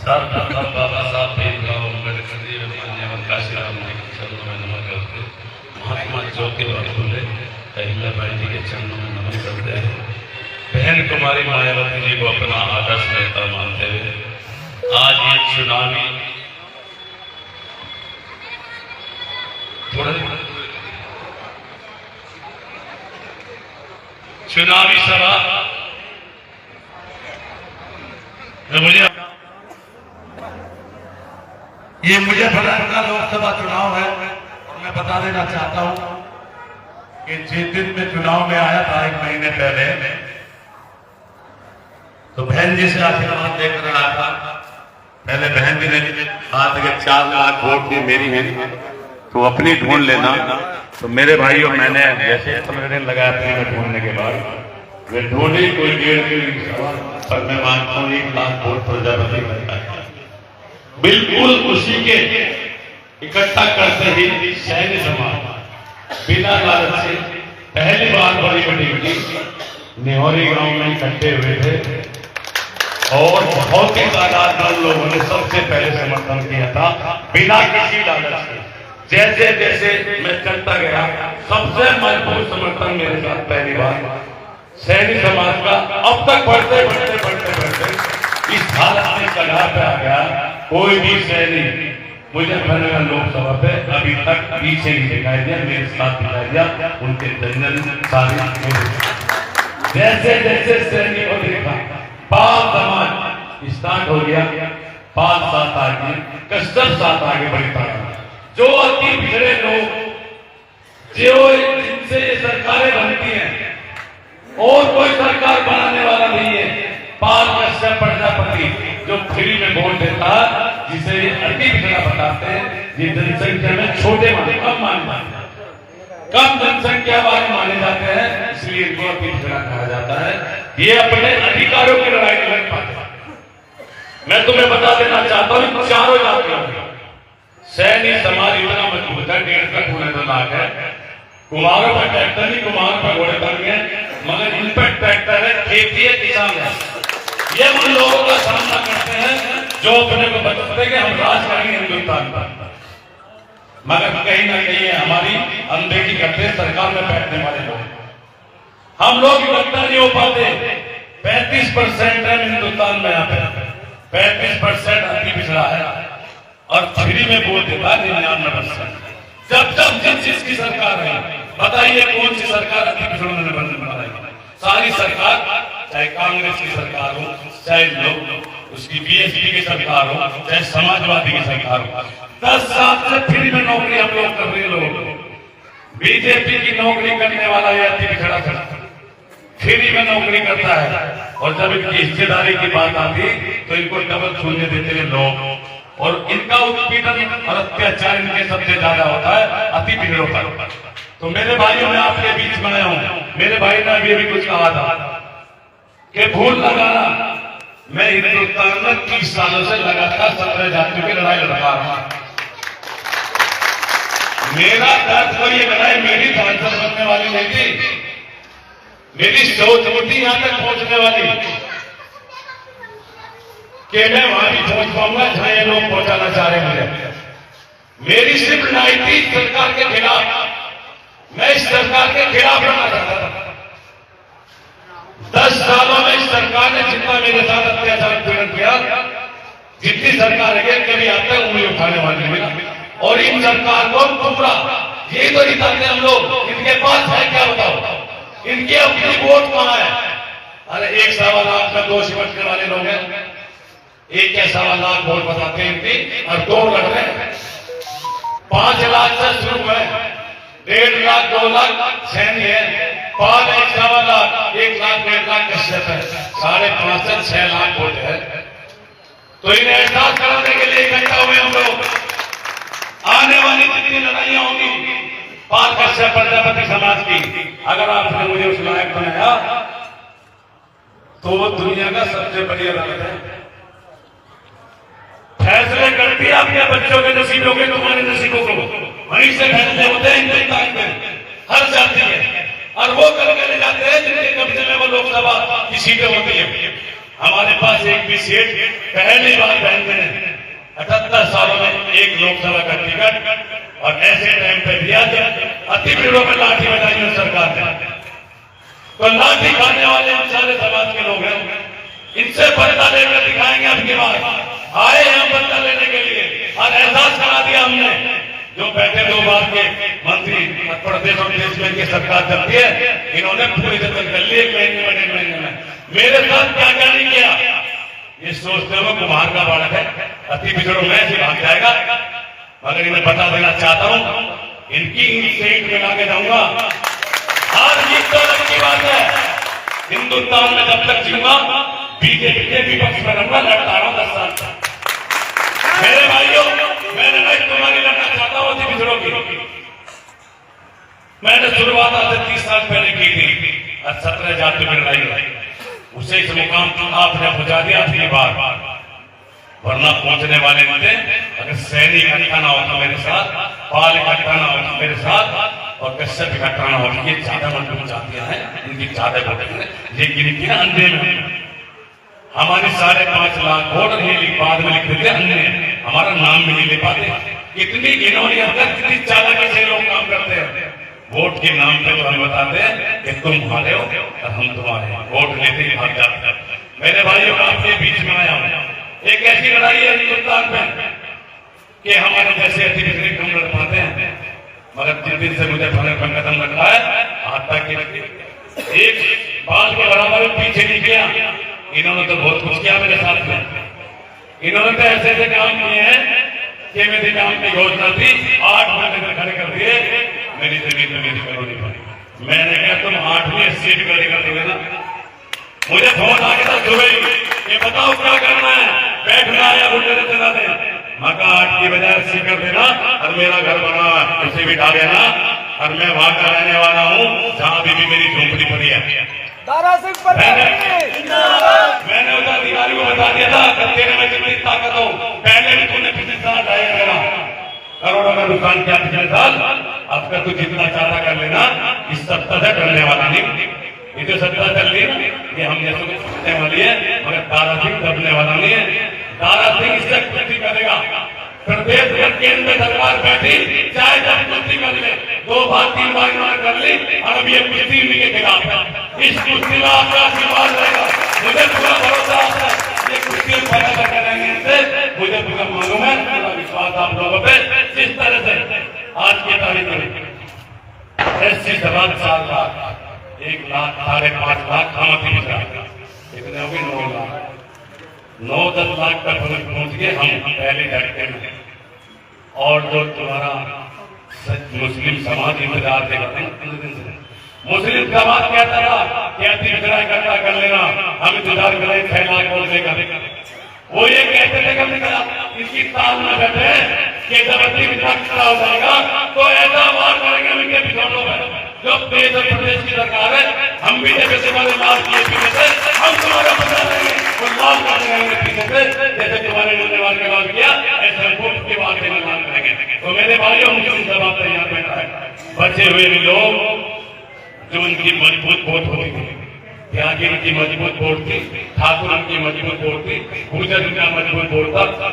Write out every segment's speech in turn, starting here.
बाबा साहब भीमराव अम्बेडकर जी मान्यवर काशीराम जी के चरणों में नमन करते, महात्मा ज्योतिबा फुले अहिल्याबाई जी के चरणों में नमन करते हैं। बहन कुमारी मायावती जी को अपना आदर्श नेता मानते हुए आज ये चुनावी सभा मुजफ्फरनगर का लोकसभा चुनाव है और मैं बता देना चाहता हूं कि जिस दिन में चुनाव में आया था 1 महीने पहले, तो बहन जी से आशीर्वाद लेकर आया था। पहले बहन जी ने कहा था कि 4 लाख वोट भी मेरी है तो अपनी ढूंढ लेना। तो मेरे भाइयों, मैंने जैसे दिन लगाया अपनी में ढूंढने के बाद वे ढूंढी कोई 1.5 पर मैं मानता हूं 1 लाख वोट प्रजापति बनता है। बिल्कुल उसी के इकट्ठा करते ही सैन्य समाज बिना लालच से पहली बार बड़ी बड़ी नेहौरी गांव में इकट्ठे हुए थे और बहुत ही तादाद में लोगों ने सबसे पहले समर्थन किया था बिना किसी लालच के। जैसे जैसे मैं चलता गया सबसे मजबूत समर्थन मेरे साथ पहली बार सैन्य समाज का अब तक बढ़ते बढ़ते बढ़ते बढ़ते इस हालत में कगार पे आ गया। कोई भी सैनिक मुजफ्फरनगर लोकसभा पे अभी तक पीछे नहीं दिखाई दिया, मेरे साथ दिखाई दिया। उनके जंगल सारी जैसे जैसे सैनिक को देखा पाल समाज स्टार्ट हो गया, 5-7 आगे कस्टम 7 आगे बढ़ी पड़ा। जो अति पिछड़े लोग जो जिनसे ये सरकारें बनती हैं और कोई सरकार बनाने वाला नहीं है, पाल कश्यप प्रजापति जो फ्री में वोट देता जिसे ये अति पिछड़ा बताते हैं, ये जनसंख्या में छोटे माने कम जनसंख्या वाले माने जाते हैं, इसलिए इनको अति पिछड़ा कहा जाता है। ये अपने अधिकारों की लड़ाई नहीं लड़ पाते। मैं तुम्हें बता देना चाहता हूँ चारों जातियों सैनिक समाज इतना मजबूत है, 1.5 लाख है। कुमारों पर ट्रैक्टर नहीं, कुमारों पर घोड़े बन गए, मगर इन पर ट्रैक्टर है, खेती है, किसान है। ये उन लोगों का सामना करते हैं जो अपने को बताते हैं कि हम राज करेंगे हिंदुस्तान पर, मगर कहीं ना कहीं हमारी अनदेखी करते हैं सरकार में बैठने वाले लोग। हम लोग इकट्ठा नहीं हो पाते। 35% है हिंदुस्तान में, यहाँ पे 35% अति पिछड़ा है और फ्री में वोट देता है 99%। जब जब जिसकी सरकार है, बताइए कौन सी सरकार अति पिछड़ों ने बनाई? सारी सरकार, चाहे कांग्रेस की सरकार हो, चाहे लोग उसकी बीएसपी की सरकार हो, चाहे समाजवादी की सरकार हो, 10 साल से फ्री में नौकरी हम लोग कर रहे लोग। बीजेपी की नौकरी करने वाला यह अति पिछड़ा फ्री में नौकरी करता है और जब इनकी हिस्सेदारी की बात आती तो इनको डबल शून्य देते हैं लोग और इनका उत्पीड़न और अत्याचार इनके सबसे ज्यादा होता है अति पिछड़ों पर। तो मेरे भाइयों में आपके बीच बने हूं, मेरे भाई ने अभी कुछ कहा था कि भूल लगाना। मैं हिंदुस्तान में 30 सालों से लगातार 17 जातियों की लड़ाई लड़ रहा हूं। मेरा दर्द को ये लड़ाई मेरी सांसद बनने वाली नहीं थी, मेरी सोच थी यहां तक पहुंचने वाली कि मैं वहां भी पहुंच पाऊंगा जहां ये लोग पहुंचाना चाह रहे हैं। मेरी सिर्फ लड़ाई थी सरकार के खिलाफ। मैं इस सरकार के खिलाफ लड़ना चाहता था। 10 सालों में इस सरकार ने जितना मेरे साथ अत्याचार पीड़न किया, जितनी सरकार है कभी आप तक उंगली उठाने वाली नहीं। और इन सरकार को पूरा यही तो निकालते हम लोग, इनके पास है क्या बताओ? इनकी अपनी वोट कहां है? अरे 1.25 लाख में 2 सिमटने वाले लोग हैं, 1.25 लाख वोट बताते हैं इनकी और 2 लड़ रहे हैं। 5 लाख से शुरू है, 1.5 लाख 2 लाख सैन्य है, 5 1.25 लाख 1 लाख 1.5 लाख कश्यप है, 5.5 से 6 लाख वोट है। तो इन्हें एहसास कराने के लिए इकट्ठा हुए हम लोग। आने वाली जितनी लड़ाइयां होंगी पाल कश्यप प्रजापति समाज की, अगर आपने मुझे उस लायक बनाया तो वो दुनिया का सबसे बड़ी अदालत है। फैसले करती है अपने बच्चों के नसीबों के, तुम्हारे नसीबों को वहीं से फैसले होते हैं हिंदुस्तान में हर जाति के, और वो करके ले जाते हैं जिनके कब्जे में वो लोकसभा की सीटें होती है। हमारे पास एक भी सीट पहली बार बहन ने 78 सालों में एक लोकसभा का टिकट और ऐसे टाइम पे दिया अति भीड़ों में लाठी बजाई है सरकार ने। तो लाठी खाने वाले हम सारे समाज के लोग हैं, इनसे बदला लेकर दिखाएंगे। आपकी बात आए हम बदला लेने के लिए और एहसास करा दिया हमने। जो बैठे 2 बार के मंत्री प्रदेश और देश में की सरकार चलती है, इन्होंने पूरी जतन कर ली 1 महीने में 1.5 महीने में। मेरे साथ क्या क्या नहीं किया, ये सोचते हो कुम्हार का बालक है, अति बिछड़ो में से भाग जाएगा। मगर इन्हें बता देना चाहता हूं, इनकी सीट में लाके जाऊंगा। हार जीत तो अलग की बात है, हिंदुस्तान में जब तक जीऊंगा बीजेपी के विपक्ष में रहूंगा, लड़ता रहा 10 साल तक। मेरे भाइयों, मैं लड़ाई तुम्हारी लड़ना चाहता हूं अति बिछड़ों की। मैंने शुरुआत आज से 30 साल पहले की थी, आज 17,000 की लड़ाई, उसे इस मुकाम पर आपने पहुंचा दिया अपनी बार, वरना पहुंचने वाले थे। अगर सैनिक इकट्ठा ना होता मेरे साथ, पाल इकट्ठा ना होता मेरे साथ और कश्यप इकट्ठा ना होता, ये ज्यादा मजबूत जातियां हैं, इनकी ज्यादा वोट लेकिन इनकी अंधे में हमारे 5.5 लाख वोट ये बाद में लिख देते अन्य, हमारा नाम भी नहीं ले पाते। कितनी इन्होंने अंदर कितनी चालाकी से लोग काम करते हैं। वोट के नाम पे तो हम बताते हैं कि तुम हमारे हो और हम तुम्हारे, वोट लेते ही भाग जाते हैं। मेरे भाइयों, आपके बीच में आया हूं, एक ऐसी लड़ाई है हिंदुस्तान में कि हमारे जैसे अति बिछड़े कम लड़ पाते हैं। मगर जिस दिन से मुझे फलक पर कदम रखा है, आज तक एक बाल के बराबर पीछे नहीं किया। इन्होंने तो बहुत कुछ किया मेरे साथ में। इन्होंने तो ऐसे ऐसे काम किए हैं कि मेरी काम की घोषणा थी, 8 महीने खड़े कर दिए, मेरी जमीन में मेरी करोड़ी बनी। मैंने कहा तुम 8वीं सीट खड़ी कर दोगे ना। मुझे फोन आ गया था सुबह, ये बताओ क्या करना है, बैठना या गुंडे चला दे। मका 8 की बजाय 80 कर देना और मेरा घर बना उसे भी डाल देना। और मैं वहां का रहने वाला हूँ जहाँ अभी भी मेरी झोंपड़ी पड़ी है। मैंने उस अधिकारी को बता दिया था तेरे में कितनी ताकत हो, पहले भी तूने पिछले साल आया मेरा करोड़ों का नुकसान किया पिछले साल, अब तक तू जितना चाहता कर लेना। इस सत्ता से डरने वाला नहीं, ये जो सत्ता चल रही है ये हम जैसे सोचने वाली है, मगर दारा सिंह दबने वाला नहीं है। दारा सिंह इससे कुछ करेगा। प्रदेश में केंद्र में सरकार बैठी, चाहे जब कुश्ती कर ले, 2 बार 3 बार इन्होंने कर ली और अब ये कुश्ती के खिलाफ है। इस कुश्ती में आपका आशीर्वाद रहेगा, मुझे पूरा भरोसा आता है। ये कुश्ती फायदा करेंगे इनसे, मुझे पूरा मालूम है, पूरा विश्वास आप लोगों पे। जिस तरह से आज की तारीख में 80 साल का 1 लाख 5.5 लाख खामती बिछड़ा, इतने हो गए 9 लाख 9-10 लाख तक पहुंच गए हम पहले झटके में। और जो तुम्हारा मुस्लिम समाज इंतजार देते हैं, मुस्लिम समाज कहता था कि अति बिछड़ा इकट्ठा कर लेना, हम इंतजार करें 6 लाख वोट देगा। वो ये कहते थे कि इसकी ताल में बैठे कि जब अति बिछड़ा खड़ा हो जाएगा तो ऐसा वार करेंगे हम इनके बिछड़ों में। जो देश और प्रदेश की सरकार है, हम बीजेपी से वाले लाल किए पीछे से, हम तुम्हारा बचा लेंगे, वो लाल कर देंगे पीछे से, जैसे तुम्हारे नौजवान के बाद किया, ऐसे वोट के बाद में लाल करेंगे। तो मेरे भाइयों, मुस्लिम समाज तैयार बैठा है, बचे हुए भी लोग जो उनकी मजबूत वोट होती थी, त्यागी उनकी मजबूत वोट थी, ठाकुर उनकी मजबूत वोट थी, गुर्जर उनका मजबूत वोट था,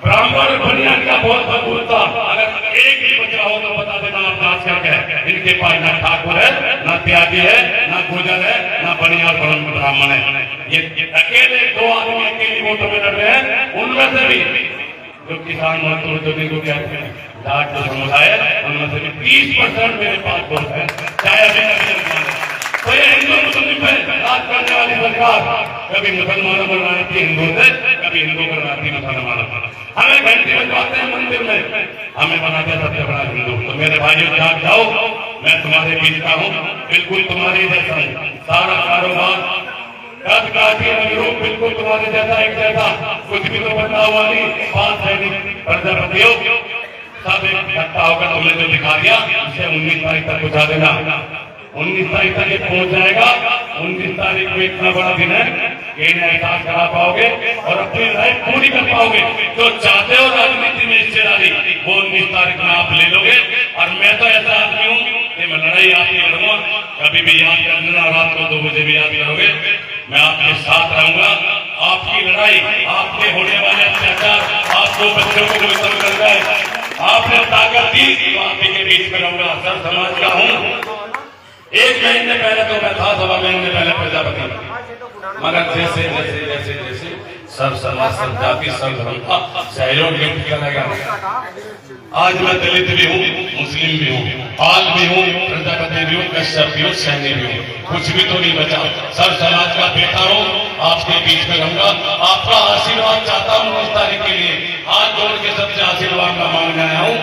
ब्राह्मण बनियान का बहुत मजबूत था। अगर एक ही बचा हो तो बता देना आप आज क्या है। इनके पास ना ठाकुर है, ना त्यागी है, ना गुर्जर है, ना बनियान ब्राह्मण है। ये अकेले 2 आदमी अकेली वोटों में लड़ रहे हैं। उनमें से भी जो किसान मजदूर जो जिनको कहते हैं जाट जो समुदाय है, उनमें से भी 30% मेरे पास वोट है, चाहे अभी तो ये हिंदू मुस्लिम में राज करने वाली सरकार कभी मुसलमानों को लड़ाती हिंदू से, कभी हिंदू को लड़ाती मुसलमानों। हमें घंटे बजवाते हैं मंदिर में, हमें बनाते सबसे बड़ा हिंदू। तो मेरे भाइयों जाग जाओ, मैं तुम्हारे बीच का हूँ, बिल्कुल तुम्हारे जैसा हूँ। सारा कारोबार कद काटी अनुरूप बिल्कुल तुम्हारे जैसा, एक जैसा, कुछ भी तो बदला हुआ नहीं। 5 सैनिक प्रजापतियों सब इकट्ठा होकर तुमने जो दिखा दिया, इसे 19 तारीख तक पहुंचा देना। 19 तारीख तक ये पहुंच जाएगा। 19 तारीख को इतना बड़ा दिन है कि इन्हें एहसास करा पाओगे और अपनी लाइफ पूरी कर पाओगे। जो चाहते हो राजनीति में हिस्सेदारी, वो 19 तारीख में आप ले लोगे। और मैं तो ऐसा आदमी हूँ कि मैं लड़ाई आपकी लड़ूंगा, कभी भी याद कर लेना, रात को 2 बजे भी याद करोगे, मैं आपके साथ रहूंगा। आपकी लड़ाई, आपके होने वाले अत्याचार, आपको बच्चों को जो सब कर रहा है, आपने ताकत दी तो आप ही के बीच में रहूंगा। सर समाज का हूं। 1 महीने पहले तो मैं था, 1.25 महीने पहले प्रजापति, मगर जैसे जैसे जैसे जैसे सब समाज, सब जाति, सब धर्म का सहयोग व्यक्त किया लगा। आज मैं दलित भी हूँ, मुस्लिम भी हूँ, पाल भी हूँ, प्रजापति भी हूँ, कश्यप भी हूँ, सैनी भी हूँ, कुछ भी तो नहीं बचा। सब समाज का बेटा हूँ, आपके बीच में रहूंगा। आपका आशीर्वाद चाहता हूँ 9 तारीख के लिए। हाथ जोड़ के सबसे आशीर्वाद का मांगने आया हूँ।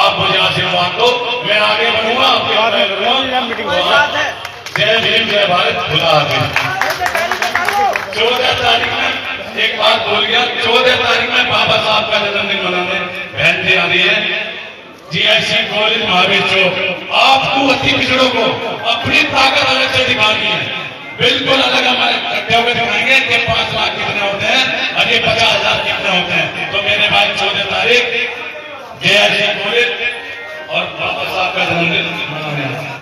आप मुझे आशीर्वाद दो, मैं आगे बढ़ूंगा। जय भीम, जय भारत, खुदा हाफिज। 14 तारीख में एक बात बोल गया, 14 तारीख में बाबा साहब का जन्मदिन मनाने बहन जी आ रही है, जीआईसी कॉलेज महावीर चौक। आपको अति पिछड़ों को अपनी ताकत अलग से दिखानी है, बिल्कुल अलग। हमारे इकट्ठे होकर दिखाएंगे कि 5 लाख कितने होते हैं और ये 50,000 कितने होते हैं। तो मेरे भाई